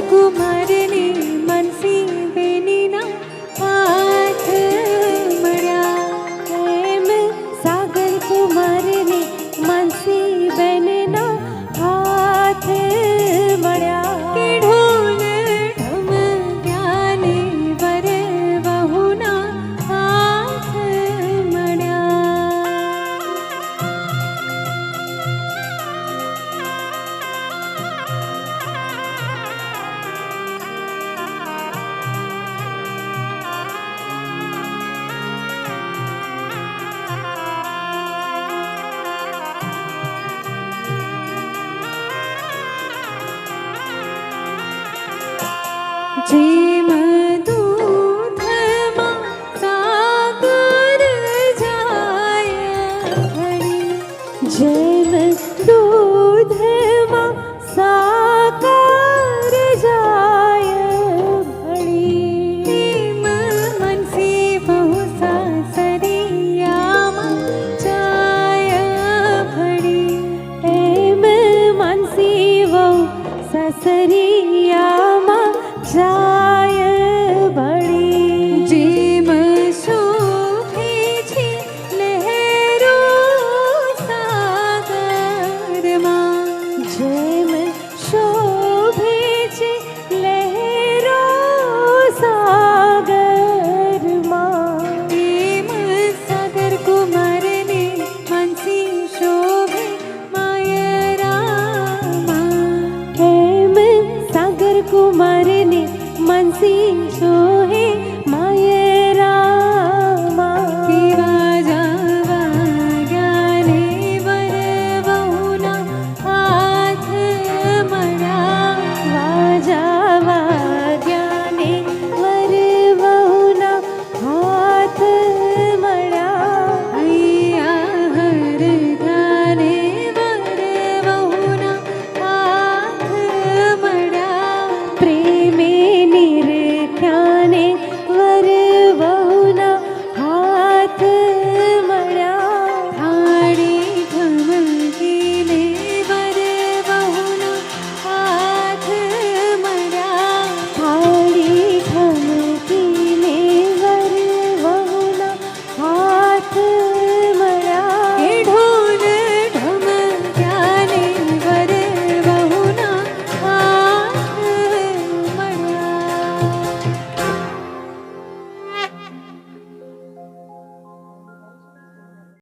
કુમારને મનસી બેનીના હાથ મળ્યા એમ સાગર કુમારને મનસી બેનના હાથ મળ્યા કે ઢોલ ઢમક્યા ને વર વહુના હાથ જેમ દૂધમાં સાગર જાય ભળી જેમ દૂધમાં સાગર જાય ભળી એમ મનસી બહુ સાસરિયામાં જાય ભળી એમ મનસી બહુ સાસરિયામાં જાય ભળી જેમ શોભે છે લહેરો સાગરમાં જેમ શોભે છે લહેરો સાગરમાં એમ સાગર કુમારને મનસી શોભે માયરામાં એમ સાગર કુમારને મનસી શોહે માય